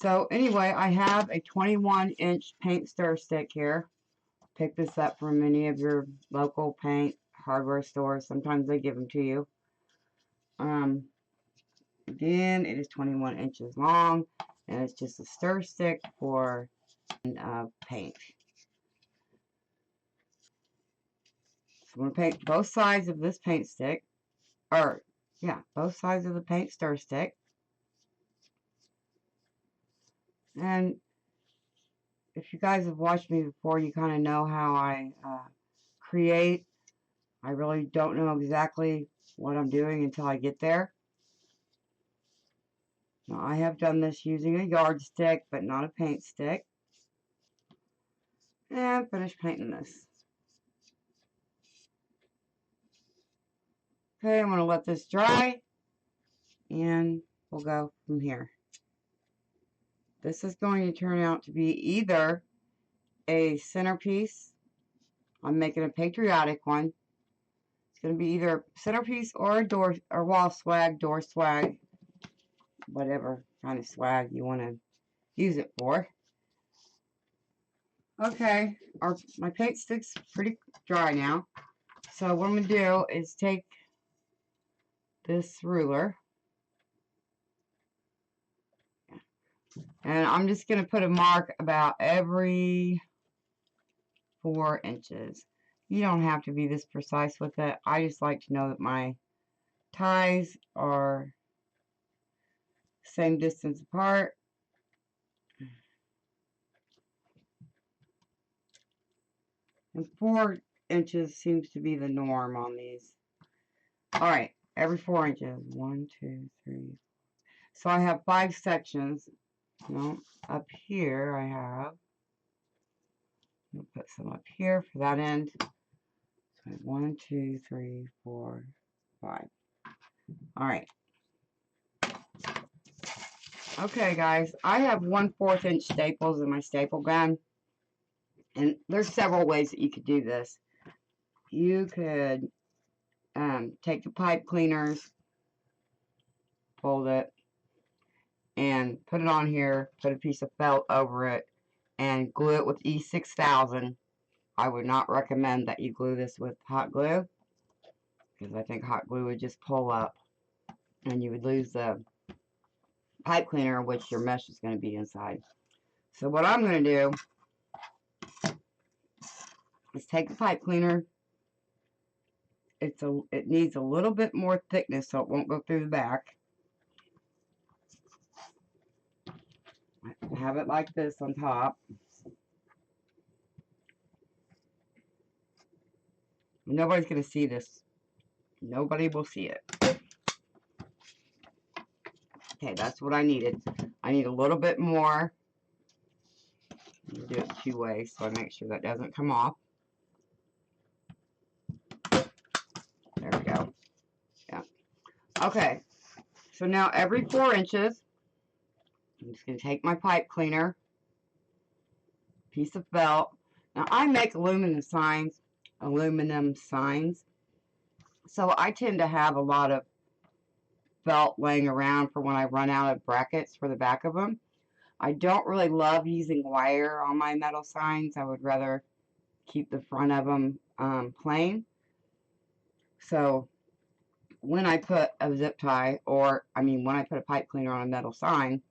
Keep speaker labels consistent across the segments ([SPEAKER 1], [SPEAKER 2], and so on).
[SPEAKER 1] So anyway, I have a 21-inch paint stir stick here. Pick this up from any of your local paint hardware stores. Sometimes they give them to you. Again, it is 21 inches long, and it's just a stir stick for paint. So I'm going to paint both sides of this paint stick, or yeah, both sides of the paint stir stick. And if you guys have watched me before, you kind of know how I create. I really don't know exactly what I'm doing until I get there. Now, I have done this using a yardstick, but not a paint stick. And finish painting this. Okay, I'm going to let this dry, and we'll go from here. This is going to turn out to be either a centerpiece. I'm making a patriotic one. It's going to be either a centerpiece or a door or wall swag, door swag, whatever kind of swag you want to use it for. Okay, my paint stick's pretty dry now. So what I'm going to do is take this ruler, and I'm just going to put a mark about every 4 inches. You don't have to be this precise with it. I just like to know that my ties are same distance apart. And 4 inches seems to be the norm on these. Alright, every 4 inches. 1, 2, 3. So I have 5 sections. No, up here I have. I'll put some up here for that end. So 1, 2, 3, 4, 5. Alright. Okay, guys, I have 1/4 inch staples in my staple gun. And there's several ways that you could do this. You could take the pipe cleaners, fold it, and put it on here, put a piece of felt over it, and glue it with E6000. I would not recommend that you glue this with hot glue, because I think hot glue would just pull up, and you would lose the pipe cleaner, which your mesh is going to be inside. So what I'm going to do is take the pipe cleaner. It needs a little bit more thickness so it won't go through the back. I have it like this on top. Nobody's going to see this. Nobody will see it. Okay, that's what I needed. I need a little bit more. I'm going to do it 2 ways so I make sure that doesn't come off. There we go. Yeah. Okay. So now every 4 inches, I'm just going to take my pipe cleaner, piece of felt. Now I make aluminum signs, so I tend to have a lot of felt laying around for when I run out of brackets for the back of them. I don't really love using wire on my metal signs. I would rather keep the front of them plain. So when I put a zip tie, when I put a pipe cleaner on a metal sign,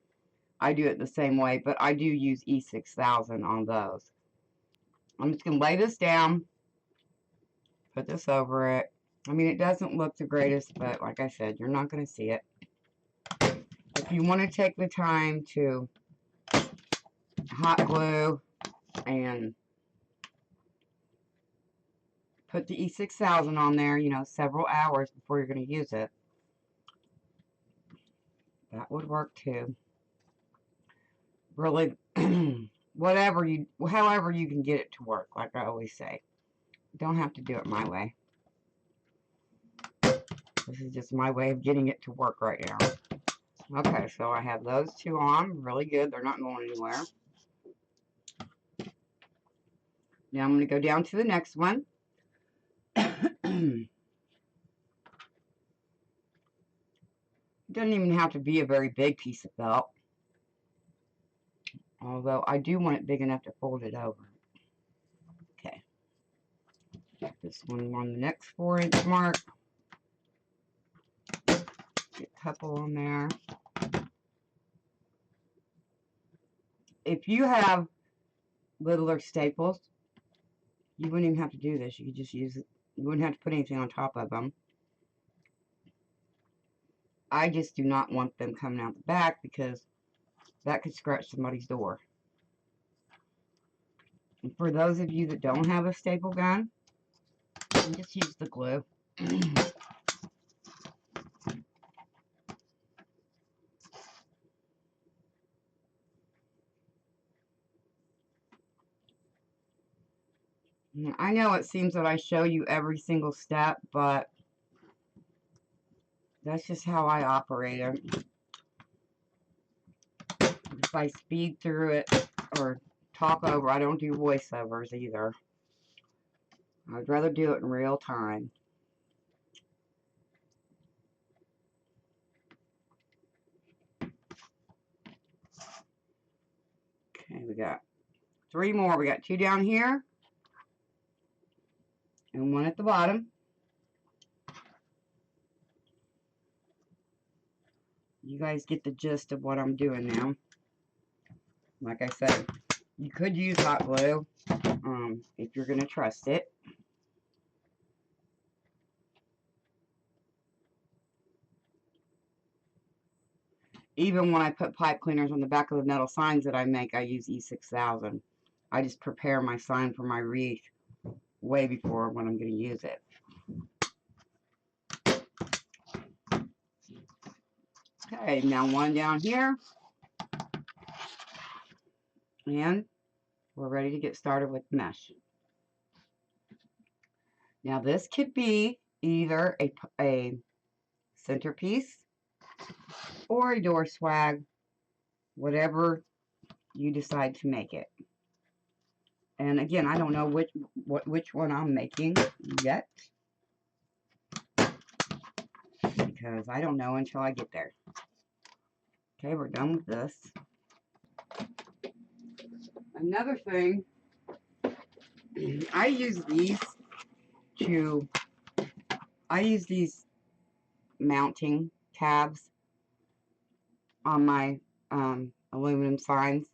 [SPEAKER 1] I do it the same way, but I do use E6000 on those. I'm just going to lay this down, put this over it. I mean, it doesn't look the greatest, but like I said, you're not going to see it. If you want to take the time to hot glue and put the E6000 on there, you know, several hours before you're going to use it, that would work too. Really, however you can get it to work, like I always say. You don't have to do it my way. This is just my way of getting it to work right now. Okay, so I have those 2 on. Really good. They're not going anywhere. Now I'm going to go down to the next one. It doesn't even have to be a very big piece of felt. Although I do want it big enough to fold it over. Okay. Got this one on the next 4-inch mark. Get a couple on there. If you have littler staples, you wouldn't even have to do this. You could just use it. You wouldn't have to put anything on top of them. I just do not want them coming out the back because that could scratch somebody's door. And for those of you that don't have a staple gun, just use the glue. I know it seems that I show you every single step, but that's just how I operate it. If I speed through it or talk over, I don't do voiceovers either. I'd rather do it in real time. Okay, we got 3 more. We got 2 down here and 1 at the bottom. You guys get the gist of what I'm doing now. Like I said, you could use hot glue if you're going to trust it. Even when I put pipe cleaners on the back of the metal signs that I make, I use E6000. I just prepare my sign for my wreath way before when I'm going to use it. Okay, now 1 down here. And we're ready to get started with mesh. Now this could be either a centerpiece or a door swag, whatever you decide to make it. And again, I don't know which one I'm making yet, because I don't know until I get there. Okay, we're done with this. Another thing, I use these mounting tabs on my aluminum signs.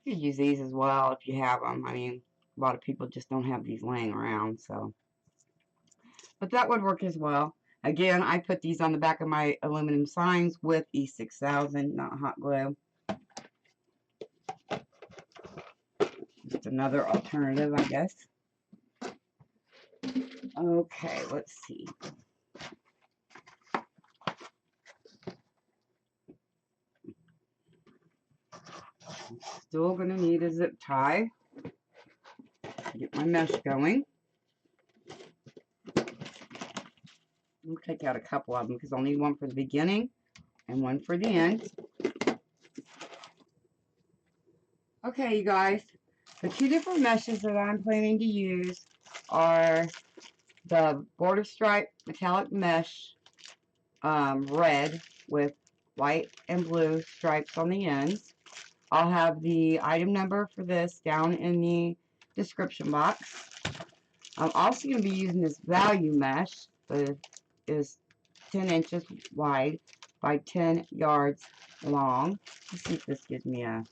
[SPEAKER 1] You could use these as well if you have them. I mean, a lot of people just don't have these laying around, so. But that would work as well. Again, I put these on the back of my aluminum signs with E6000, not hot glue. Just another alternative, I guess. Okay, let's see. Still gonna need a zip tie to get my mesh going. We'll take out a couple of them because I'll need one for the beginning and one for the end. Okay, you guys, the 2 different meshes that I'm planning to use are the border stripe metallic mesh, red with white and blue stripes on the ends. I'll have the item number for this down in the description box. I'm also going to be using this value mesh that is 10 inches wide by 10 yards long. Let's see if this gives me a...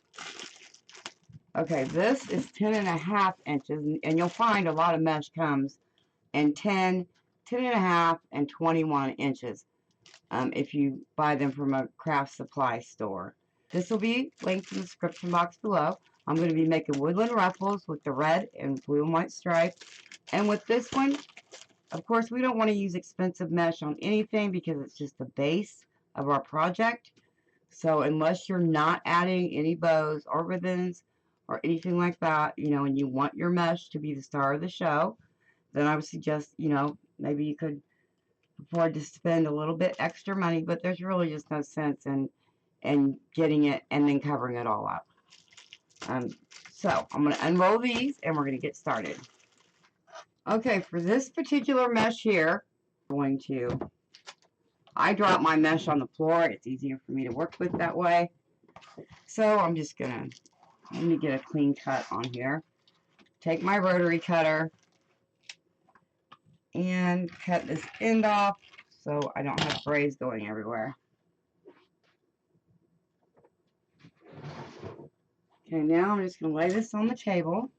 [SPEAKER 1] Okay, this is 10.5 inches, and you'll find a lot of mesh comes in 10, 10.5, and 21 inches if you buy them from a craft supply store. This will be linked in the description box below. I'm going to be making woodland ruffles with the red and blue and white stripes. And with this one, of course, we don't want to use expensive mesh on anything because it's just the base of our project. So unless you're not adding any bows or ribbons or anything like that, you know, and you want your mesh to be the star of the show, then I would suggest, you know, maybe you could afford to spend a little bit extra money, but there's really just no sense in getting it and then covering it all up. So I'm going to unroll these and we're going to get started. Okay, for this particular mesh here, I drop my mesh on the floor. It's easier for me to work with that way. So I'm just going to Let me get a clean cut on here. Take my rotary cutter and cut this end off so I don't have frays going everywhere. Okay, now I'm just going to lay this on the table.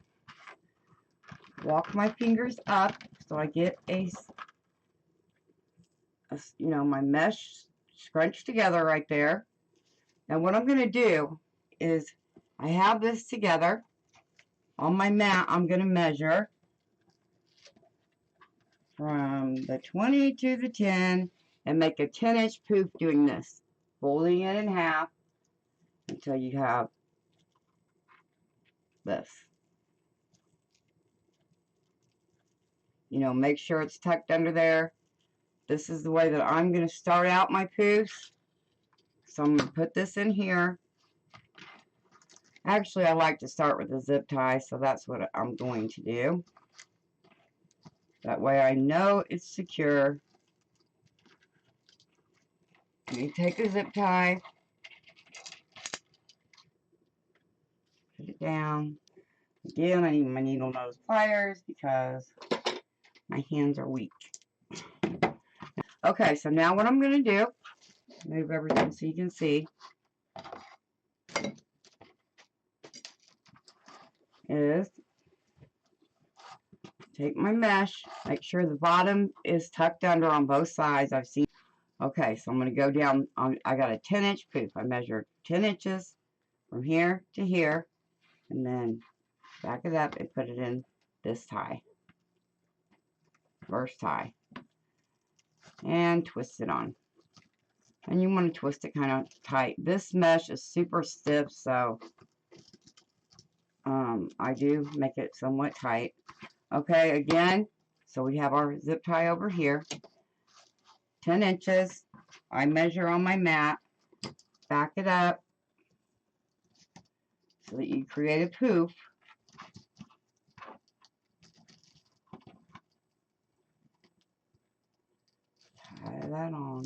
[SPEAKER 1] Walk my fingers up so I get my mesh scrunched together right there. Now what I'm going to do is I have this together. On my mat, I'm going to measure from the 20 to the 10 and make a 10-inch poof doing this. Folding it in half until you have this. Make sure it's tucked under there. This is the way that I'm going to start out my poofs. So I'm going to put this in here. Actually, I like to start with a zip tie, so that's what I'm going to do. That way I know it's secure. You take a zip tie, put it down. Again, I need my needle nose pliers because my hands are weak. Okay, so now what I'm going to do, move everything so you can see, is take my mesh, make sure the bottom is tucked under on both sides. I've seen. Okay, so I'm going to go down. I got a 10-inch poof. I measured 10 inches from here to here, and then back it up and put it in this tie. First tie. And twist it on. And you want to twist it kind of tight. This mesh is super stiff, so I do make it somewhat tight. Okay, again, so we have our zip tie over here. 10 inches. I measure on my mat. Back it up so that you create a poof. Tie that on.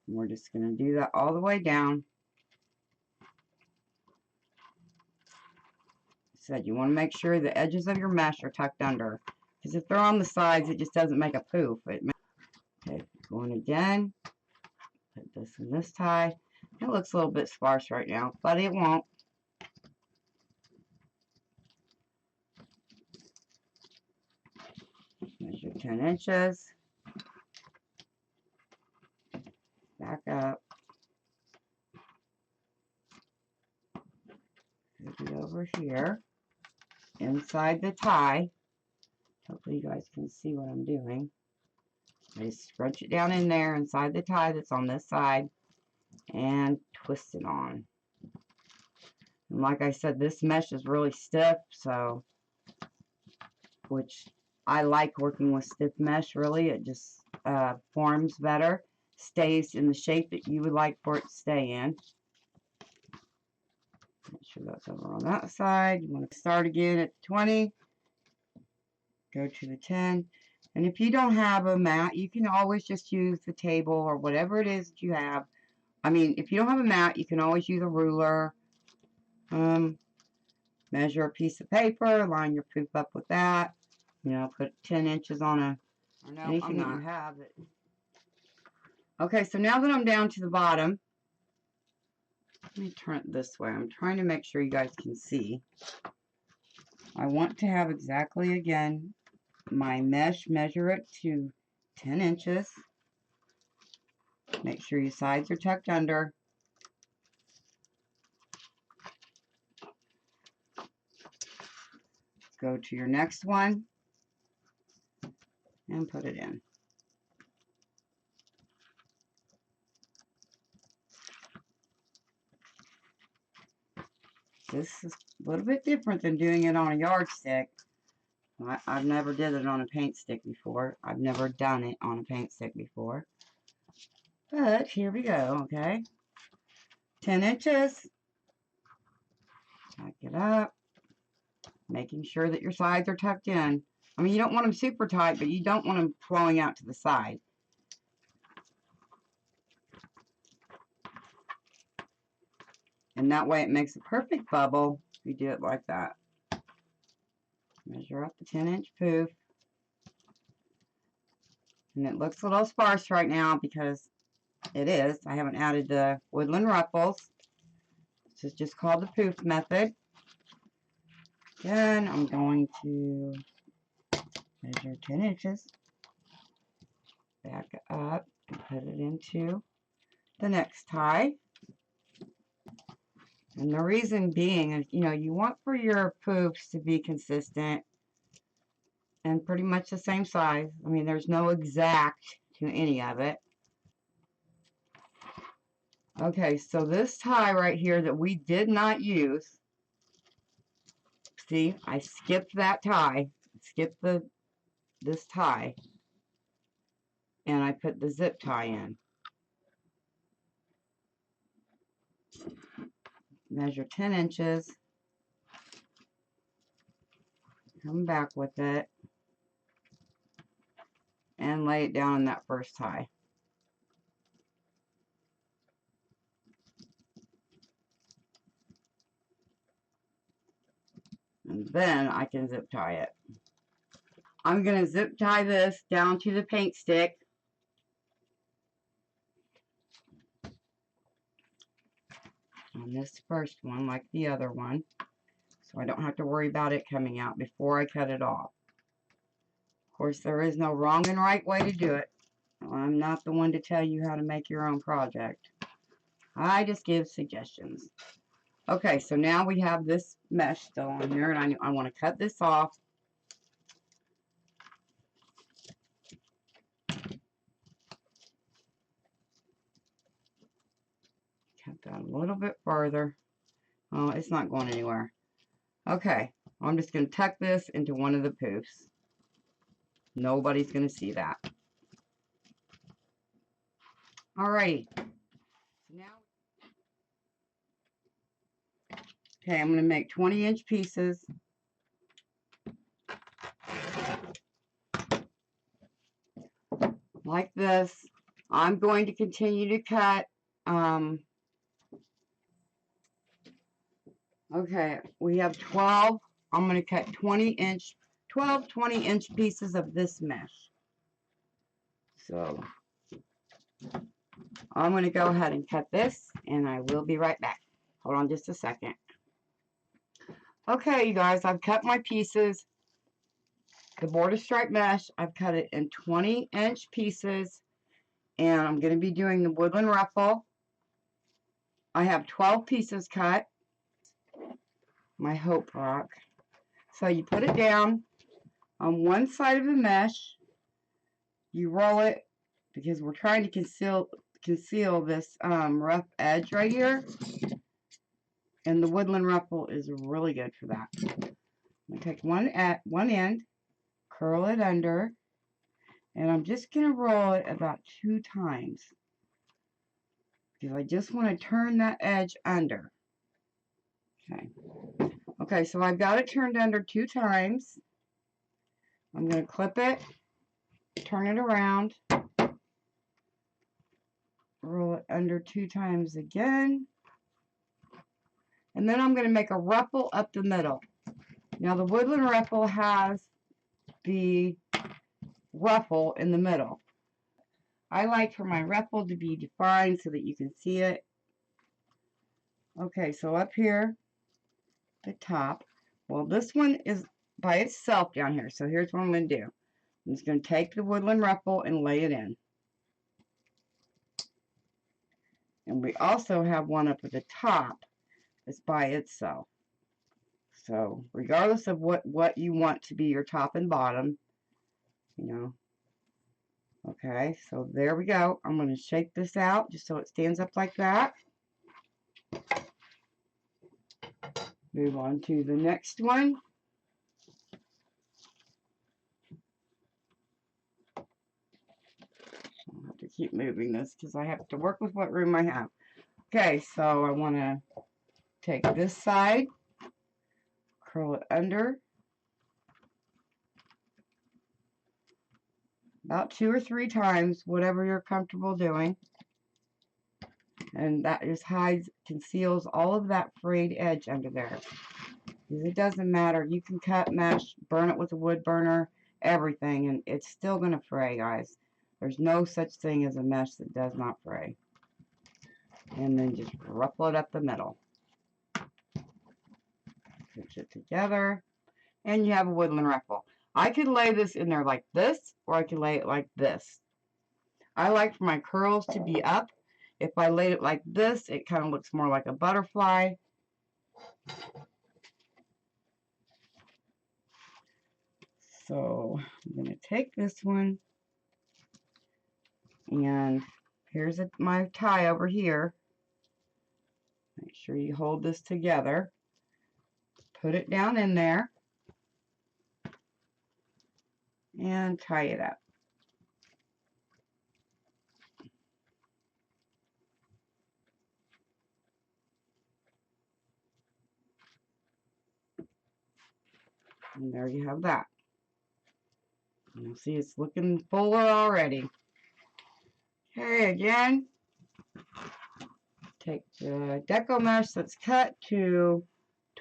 [SPEAKER 1] And we're just going to do that all the way down. Said you want to make sure the edges of your mesh are tucked under, because if they're on the sides, it just doesn't make a poof. Okay, going again. Put this in this tie. It looks a little bit sparse right now, but it won't. Measure 10 inches. Back up. Put it over here. Inside the tie. Hopefully you guys can see what I'm doing. I just scrunch it down in there inside the tie that's on this side and twist it on. And like I said, this mesh is really stiff, so which I like working with stiff mesh, really. It just forms better, stays in the shape that you would like for it to stay in. Make sure that's over on that side. You want to start again at 20, go to the 10. And if you don't have a mat, you can always just use the table or whatever it is that you have. I mean, if you don't have a mat, you can always use a ruler. Measure a piece of paper, line your poof up with that. Put 10 inches on anything that you have. Okay, so now that I'm down to the bottom, let me turn it this way. I'm trying to make sure you guys can see. I want to have exactly, again, my mesh, measure it to 10 inches. Make sure your sides are tucked under. Go to your next one and put it in. This is a little bit different than doing it on a yardstick. I've never did it on a paint stick before. I've never done it on a paint stick before. But here we go, okay? 10 inches. Tuck it up. Making sure that your sides are tucked in. I mean, you don't want them super tight, but you don't want them flowing out to the side. And that way it makes a perfect bubble if you do it like that. Measure up the 10-inch poof. And it looks a little sparse right now because it is. I haven't added the woodland ruffles. This is just called the poof method. Then I'm going to measure 10 inches. Back up and put it into the next tie. And the reason being is, you know, you want for your poofs to be consistent and pretty much the same size. I mean, there's no exact to any of it. Okay, so this tie right here that we did not use, see, I skipped that tie, skipped this tie, and I put the zip tie in. Measure 10 inches, come back with it, and lay it down in that first tie. And then I can zip tie it. I'm going to zip tie this down to the paint stick. On this first one, like the other one, so I don't have to worry about it coming out before I cut it off. Of course, there is no wrong and right way to do it. I'm not the one to tell you how to make your own project. I just give suggestions. Okay, so now we have this mesh still on here, and I want to cut this off. Cut that a little bit further. Oh, it's not going anywhere. Okay, I'm just going to tuck this into one of the poofs. Nobody's going to see that. Alrighty. So now, okay, I'm going to make 20-inch pieces. Like this. I'm going to continue to cut. Okay, we have 12. I'm going to cut 20-inch 20-inch pieces of this mesh. So I'm going to go ahead and cut this, and I will be right back. Hold on just a second. Okay, you guys, I've cut my pieces. The border stripe mesh, I've cut it in 20-inch pieces, and I'm going to be doing the woodland ruffle. I have 12 pieces cut. My hope rock. So you put it down on one side of the mesh. You roll it because we're trying to conceal this rough edge right here, and the woodland ruffle is really good for that. I'm going to take one end, curl it under, and I'm just going to roll it about 2 times because I just want to turn that edge under. Okay, so I've got it turned under 2 times. I'm going to clip it, turn it around, roll it under 2 times again, and then I'm going to make a ruffle up the middle. Now the woodland ruffle has the ruffle in the middle. I like for my ruffle to be defined so that you can see it. Okay, so up here, the top, well, this one is by itself down here, so here's what I'm going to do. I'm just going to take the woodland ruffle and lay it in. And we also have one up at the top that's by itself. So regardless of what you want to be your top and bottom, you know. Okay, so there we go. I'm going to shake this out just so it stands up like that. Move on to the next one. I'll have to keep moving this because I have to work with what room I have. Okay, so I want to take this side, curl it under, about 2 or 3 times, whatever you're comfortable doing. And that just conceals all of that frayed edge under there. Because it doesn't matter. You can cut mesh, burn it with a wood burner, everything, and it's still going to fray, guys. There's no such thing as a mesh that does not fray. And then just ruffle it up the middle. Pinch it together. And you have a woodland ruffle. I could lay this in there like this, or I could lay it like this. I like for my curls to be up. If I laid it like this, it kind of looks more like a butterfly. So I'm going to take this one, and here's my tie over here. Make sure you hold this together. Put it down in there and tie it up. And there you have that. You'll see it's looking fuller already. Okay, again, take the deco mesh that's cut to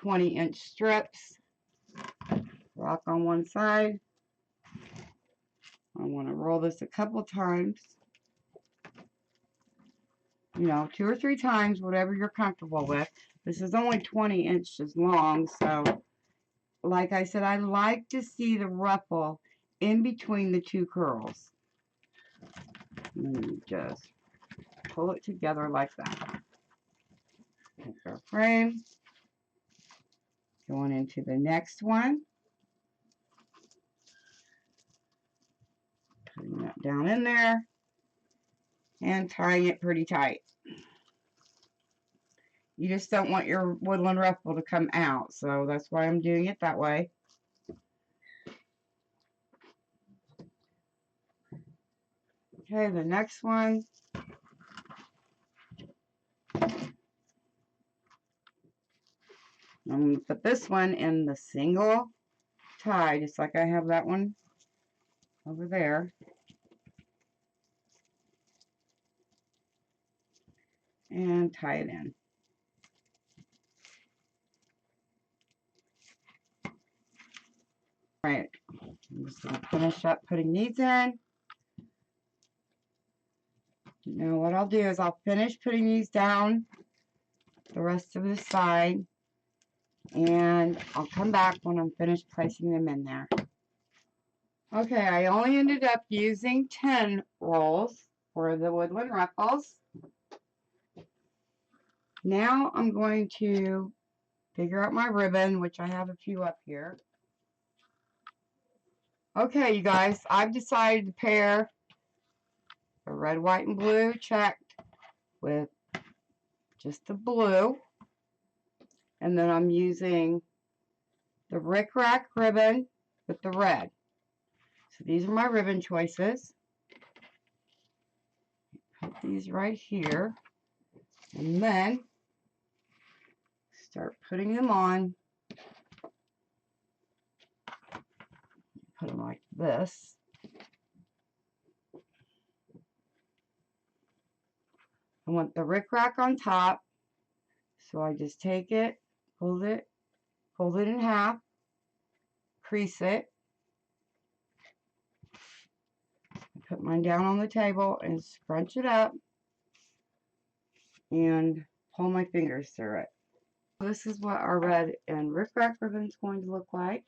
[SPEAKER 1] 20-inch strips. Rock on one side. I want to roll this a couple times. You know, 2 or 3 times, whatever you're comfortable with. This is only 20 inches long, so like I said, I like to see the ruffle in between the 2 curls. And you just pull it together like that. Take our frame. Going into the next one. Putting that down in there. And tying it pretty tight. You just don't want your woodland ruffle to come out, so that's why I'm doing it that way. Okay, the next one. I'm going to put this one in the single tie, just like I have that one over there. And tie it in. Right, I'm just going to finish up putting these in. Now what I'll do is I'll finish putting these down the rest of the side, and I'll come back when I'm finished placing them in there. Okay, I only ended up using 10 rolls for the woodland ruffles. Now I'm going to figure out my ribbon, which I have a few up here. Okay, you guys, I've decided to pair the red, white, and blue checked with just the blue. And then I'm using the rickrack ribbon with the red. So these are my ribbon choices. Put these right here. And then start putting them on. Put them like this. I want the rickrack on top. So I just take it, fold it in half, crease it. Put mine down on the table and scrunch it up and pull my fingers through it. This is what our red and rickrack ribbon is going to look like.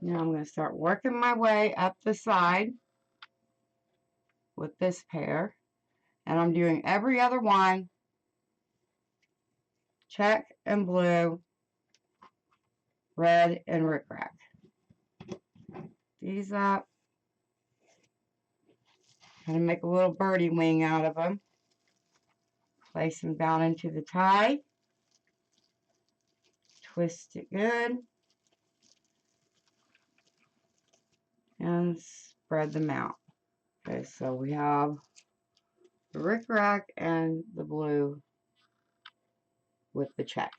[SPEAKER 1] Now I'm going to start working my way up the side with this pair. And I'm doing every other one. Check and blue, red and rickrack. These up. Kind of make a little birdie wing out of them. Place them down into the tie. Twist it good. And spread them out. Okay, so we have the rickrack and the blue with the check.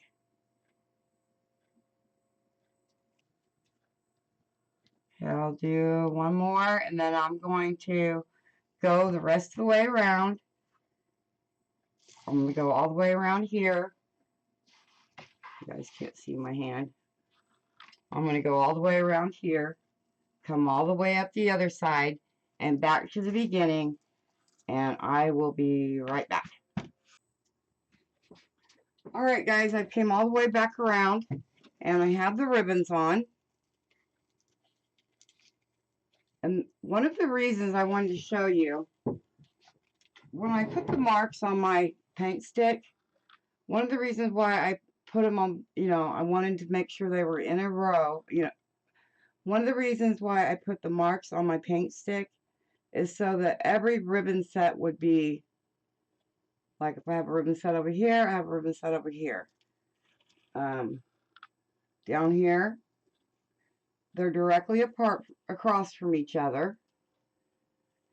[SPEAKER 1] Okay, I'll do one more, and then I'm going to go the rest of the way around. I'm going to go all the way around here. You guys can't see my hand. I'm going to go all the way around here, come all the way up the other side, and back to the beginning, and I will be right back. Alright guys, I came all the way back around, and I have the ribbons on. And one of the reasons I wanted to show you, when I put the marks on my paint stick, one of the reasons why I put them on, I wanted to make sure they were in a row, one of the reasons why I put the marks on my paint stick is so that every ribbon set would be, like if I have a ribbon set over here, I have a ribbon set over here. Down here, they're directly apart, across from each other.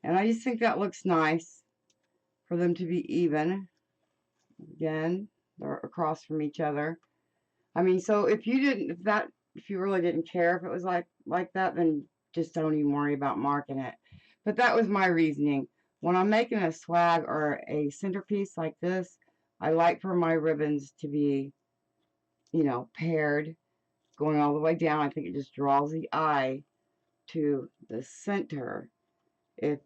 [SPEAKER 1] And I just think that looks nice for them to be even. Again, they're across from each other. I mean, so if you really didn't care if it was like that, then just don't even worry about marking it. But that was my reasoning. When I'm making a swag or a centerpiece like this, I like for my ribbons to be, paired, going all the way down. I think it just draws the eye to the center. If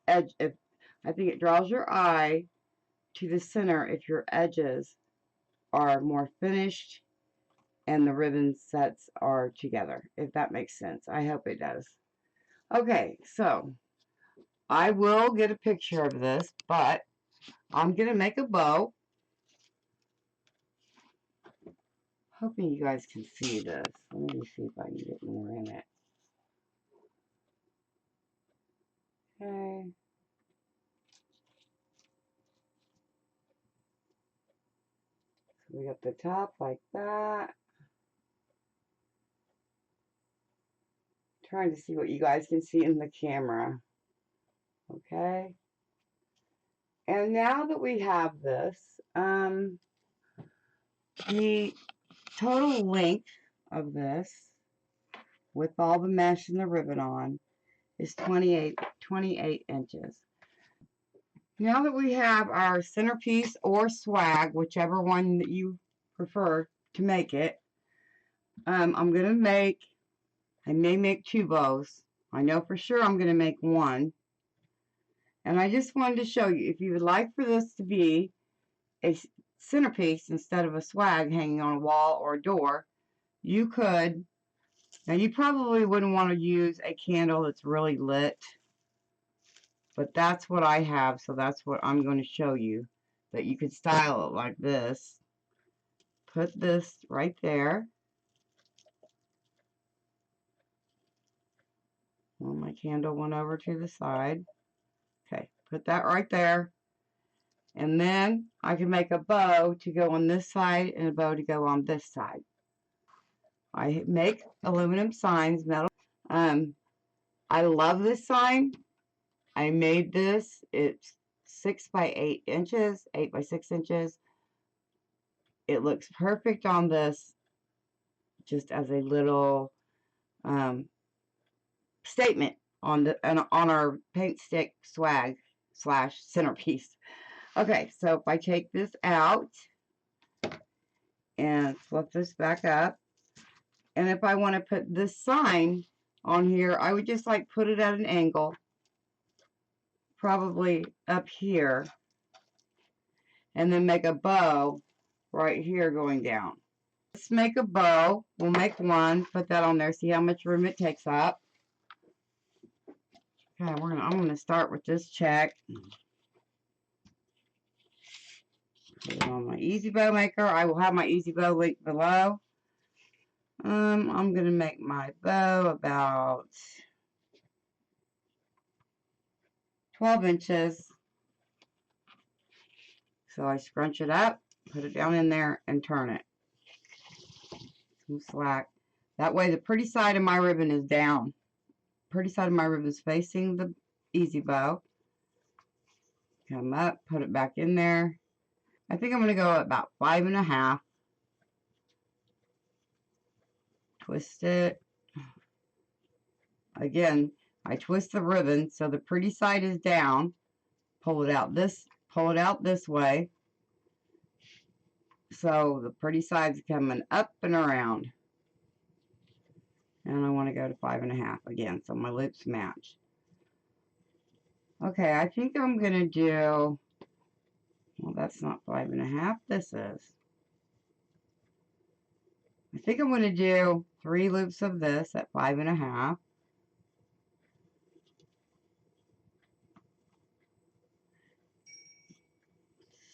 [SPEAKER 1] I think it draws your eye to the center if your edges are more finished and the ribbon sets are together, if that makes sense. I hope it does. Okay, so I will get a picture of this, but I'm going to make a bow. Hoping you guys can see this. Let me see if I can get more in it. Okay. So we got the top like that. Trying to see what you guys can see in the camera. Okay. And now that we have this, the total length of this, with all the mesh and the ribbon on, is 28 inches. Now that we have our centerpiece or swag, whichever one that you prefer to make it, I may make 2 bows. I know for sure I'm going to make one. And I just wanted to show you, if you would like for this to be a centerpiece instead of a swag hanging on a wall or a door, you could. Now you probably wouldn't want to use a candle that's really lit, but that's what I have, so that's what I'm going to show you, that you could style it like this. Put this right there. Well, my candle went over to the side. Okay, put that right there. And then I can make a bow to go on this side and a bow to go on this side. I make aluminum signs, metal. I love this sign. I made this. It's 6 by 8 inches, 8 by 6 inches. It looks perfect on this, just as a little statement on our paint stick swag / centerpiece. Okay, so if I take this out and flip this back up, and if I want to put this sign on here, I would just put it at an angle, probably up here, and then make a bow right here going down. Let's make a bow. We'll make one, put that on there, see how much room it takes up. Okay, I'm gonna start with this check. Put it on my Easy Bow Maker. I will have my Easy Bow link below. I'm gonna make my bow about 12 inches. So I scrunch it up, put it down in there, and turn it. Some slack. That way the pretty side of my ribbon is down. Pretty side of my ribbon is facing the Easy Bow. Come up, put it back in there. I think I'm going to go about 5.5. Twist it. Again, I twist the ribbon so the pretty side is down. Pull it out this way. So the pretty side's coming up and around. And I want to go to 5.5 again, so my loops match. Okay, I think I'm going to do, well, that's not 5.5, this is. I think I'm going to do 3 loops of this at 5.5.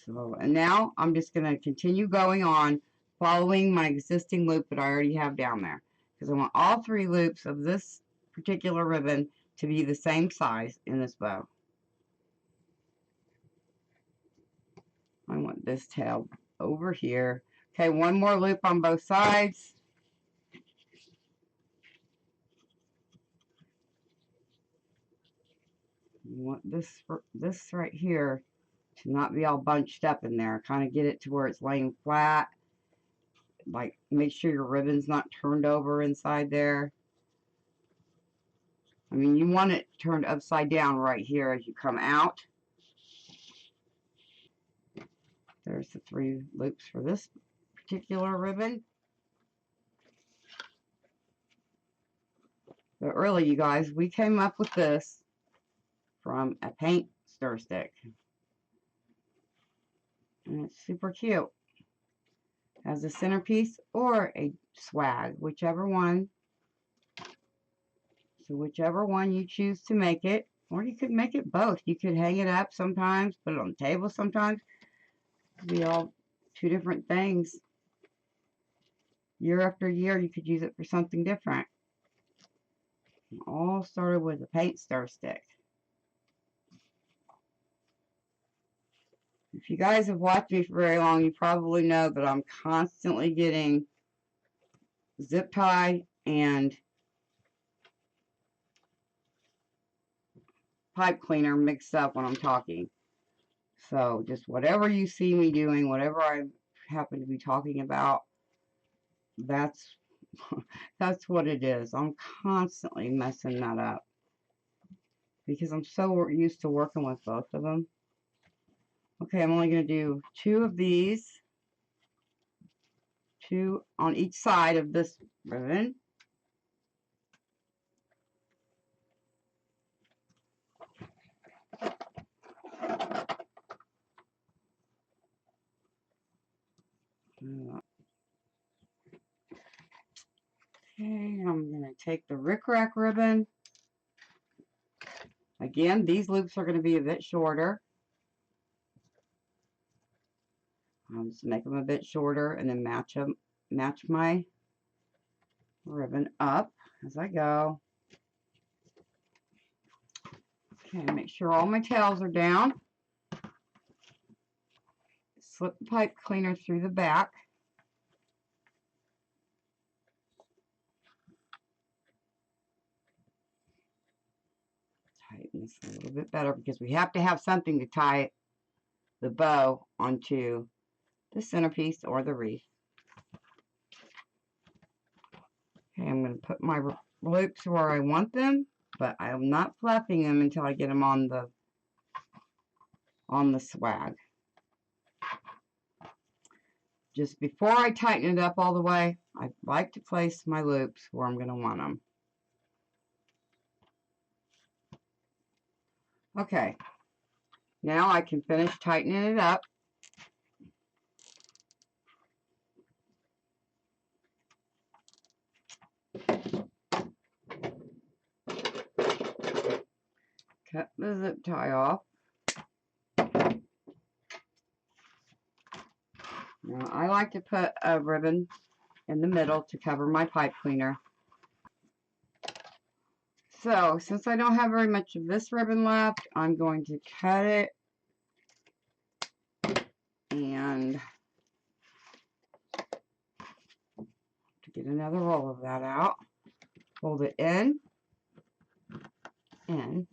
[SPEAKER 1] So, and now I'm just going to continue going on, following my existing loop that I already have down there. Because I want all 3 loops of this particular ribbon to be the same size in this bow. I want this tail over here. Okay, 1 more loop on both sides. You want this right here to not be all bunched up in there. Kind of get it to where it's laying flat. Like, make sure your ribbon's not turned over inside there. I mean, you want it turned upside down right here as you come out. There's the 3 loops for this particular ribbon. But really, you guys, we came up with this from a paint stir stick. And it's super cute. As a centerpiece or a swag, whichever one. So whichever one you choose to make it, or you could make it both. You could hang it up sometimes, put it on the table sometimes. It'd be all 2 different things. Year after year, you could use it for something different. It all started with a paint stir stick. If you guys have watched me for very long, you probably know that I'm constantly getting zip tie and pipe cleaner mixed up when I'm talking. So just whatever you see me doing, whatever I happen to be talking about, that's what it is. I'm constantly messing that up because I'm so used to working with both of them. Okay, I'm only going to do 2 of these, 2 on each side of this ribbon. Okay, I'm going to take the rickrack ribbon. Again, these loops are going to be a bit shorter. I'll just make them a bit shorter and then match my ribbon up as I go. Okay, make sure all my tails are down. Slip the pipe cleaner through the back. Tighten this a little bit better because we have to have something to tie the bow onto the centerpiece or the wreath. Okay, I'm going to put my loops where I want them, but I'm not fluffing them until I get them on the swag. Just before I tighten it up all the way, I like to place my loops where I'm going to want them. Okay, now I can finish tightening it up. Cut the zip tie off. Now, I like to put a ribbon in the middle to cover my pipe cleaner. So, since I don't have very much of this ribbon left, I'm going to cut it and to get another roll of that out. Fold it in, in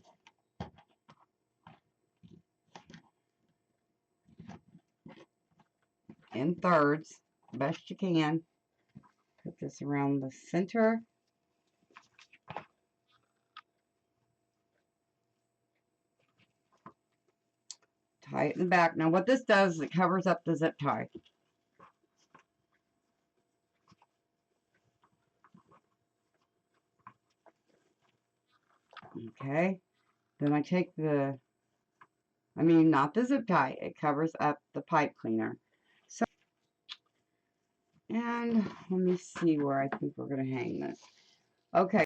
[SPEAKER 1] thirds, best you can. Put this around the center. tie it in the back. Now what this does is it covers up the zip tie. Okay, then I take not the zip tie, it covers up the pipe cleaner. So, and let me see where I think we're going to hang this. Okay,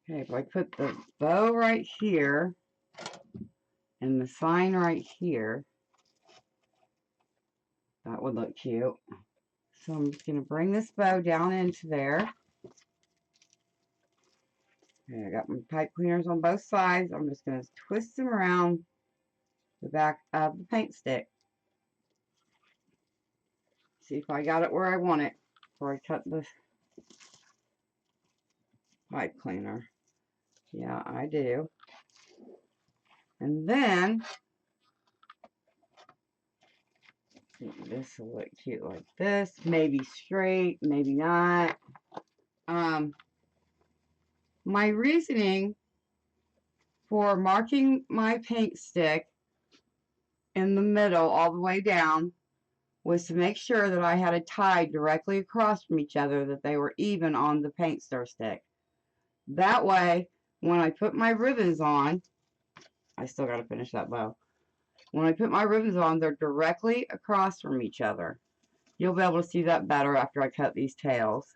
[SPEAKER 1] if I put the bow right here and the sign right here, that would look cute. So I'm just going to bring this bow down into there. Okay, I got my pipe cleaners on both sides. I'm just going to twist them around the back of the paint stick. See if I got it where I want it before I cut the pipe cleaner. Yeah, I do. And then this will look cute like this. Maybe straight, maybe not. My reasoning for marking my paint stick in the middle all the way down was to make sure that I had it tied directly across from each other, that they were even on the paint stir stick. That way, when I put my ribbons on, I still got to finish that bow. When I put my ribbons on, they're directly across from each other. You'll be able to see that better after I cut these tails.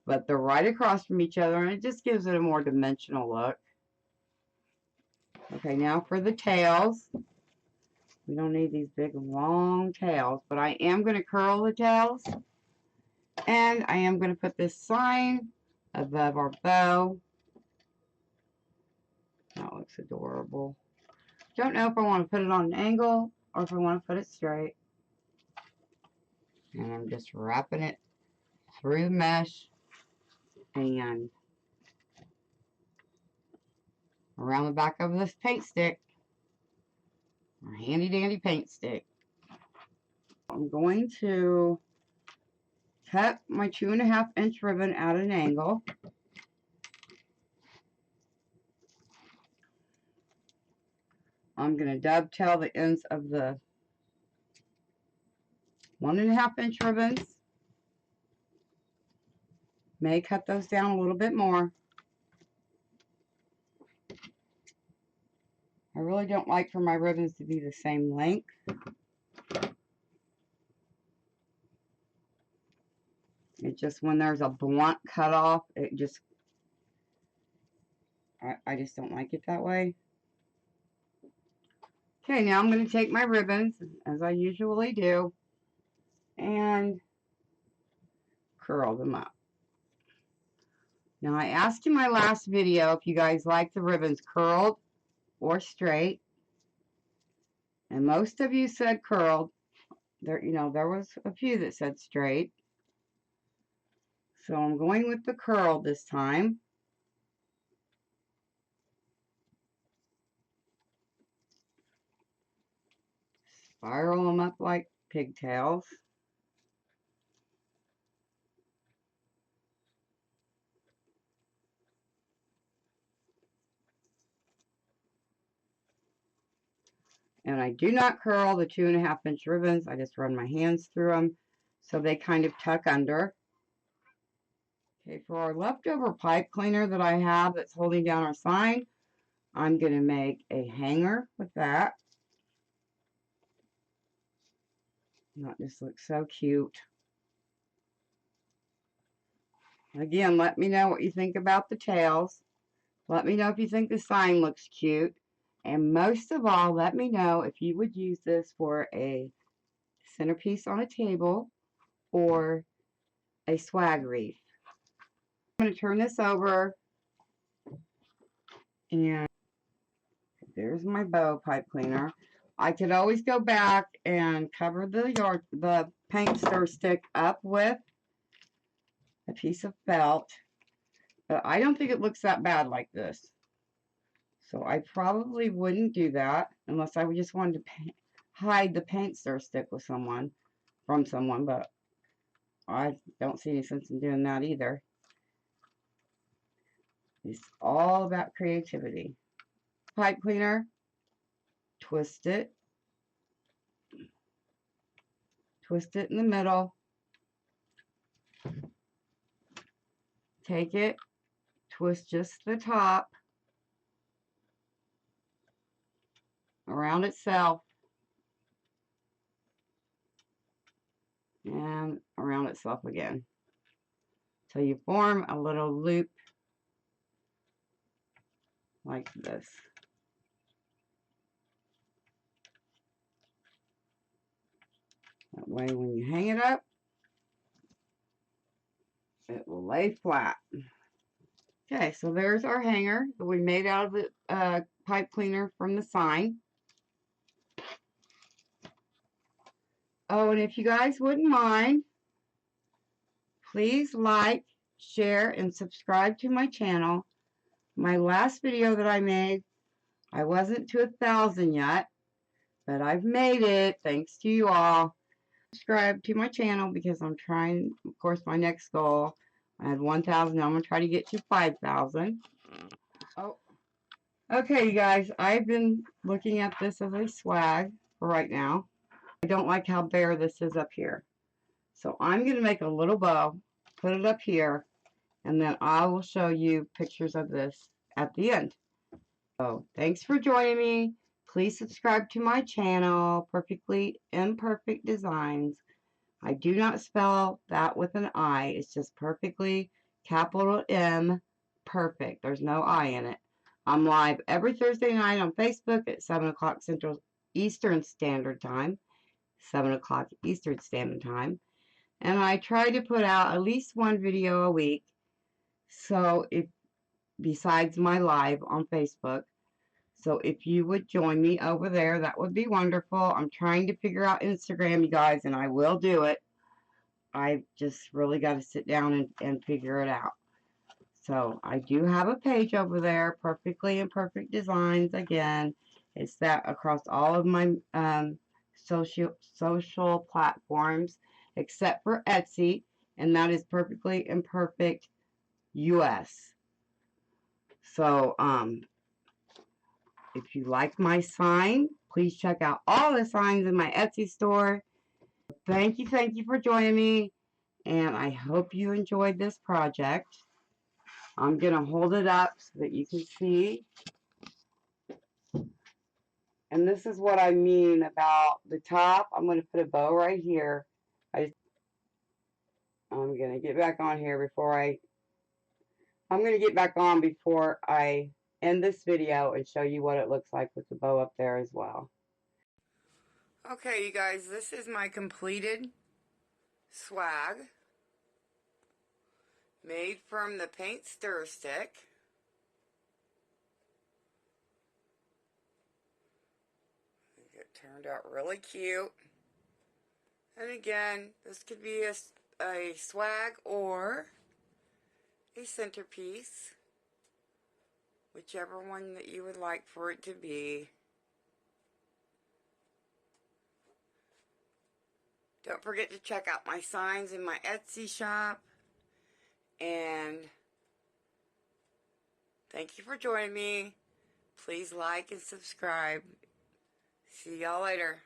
[SPEAKER 1] But they're right across from each other, and it just gives it a more dimensional look. Okay, now for the tails. We don't need these big long tails, but I am going to curl the tails. And I am going to put this sign above our bow. That looks adorable. Don't know if I want to put it on an angle or if I want to put it straight. And I'm just wrapping it through the mesh and around the back of this paint stick. Our handy dandy paint stick. I'm going to cut my 2.5 inch ribbon at an angle. I'm going to dovetail the ends of the 1.5 inch ribbons. May cut those down a little bit more. I really don't like for my ribbons to be the same length. It just, when there's a blunt cutoff, it just, I just don't like it that way. Okay, now I'm going to take my ribbons, as I usually do, and curl them up. Now, I asked in my last video if you guys like the ribbons curled or straight, and most of you said curled. There was a few that said straight. So I'm going with the curl this time. Spiral them up like pigtails. And I do not curl the 2.5 inch ribbons. I just run my hands through them so they kind of tuck under. Okay, for our leftover pipe cleaner that I have that's holding down our sign, I'm going to make a hanger with that. That just looks so cute. Again, let me know what you think about the tails. Let me know if you think the sign looks cute. And most of all, let me know if you would use this for a centerpiece on a table or a swag wreath. I'm going to turn this over, and there's my bow pipe cleaner. I could always go back and cover the paint stir stick up with a piece of felt, but I don't think it looks that bad like this. So I probably wouldn't do that unless I just wanted to hide the paint stir stick with someone, but I don't see any sense in doing that either. It's all about creativity. Pipe cleaner, twist it twist it in the middle, take it, twist just the top around itself and around itself again. So you form a little loop like this. That way when you hang it up, it will lay flat. Okay, so there's our hanger that we made out of the pipe cleaner from the sign. Oh, and if you guys wouldn't mind, please like, share, and subscribe to my channel. My last video that I made, I wasn't to 1,000 yet, but I've made it, thanks to you all. Subscribe to my channel because I'm trying, of course, my next goal. I had 1,000, I'm going to try to get to 5,000. Oh, okay, you guys, I've been looking at this as a swag for right now. I don't like how bare this is up here. So I'm going to make a little bow, put it up here, and then I will show you pictures of this at the end. So thanks for joining me. Please subscribe to my channel, Perfectly Imperfect Designs. I do not spell that with an I. It's just perfectly, capital M, perfect. There's no I in it. I'm live every Thursday night on Facebook at 7 o'clock Central Eastern Standard Time. 7 o'clock Eastern Standard Time. And I try to put out at least one video a week. So besides my live on Facebook. So if you would join me over there, that would be wonderful. I'm trying to figure out Instagram, you guys, and I will do it. I just really got to sit down and figure it out. So I do have a page over there, Perfectly Imperfect Designs. Again, it's that across all of my social platforms, except for Etsy, and that is Perfectly Imperfect US. So if you like my sign, please check out all the signs in my Etsy store. Thank you for joining me, and I hope you enjoyed this project. I'm going to hold it up so that you can see. And this is what I mean about the top. I'm going to put a bow right here. I'm going to get back on here before I'm going to get back on before I end this video and show you what it looks like with the bow up there as well. Okay, you guys, this is my completed swag made from the paint stir stick. It turned out really cute. And again, this could be a swag or a centerpiece, whichever one that you would like for it to be. Don't forget to check out my signs in my Etsy shop. And thank you for joining me. Please like and subscribe. See y'all later.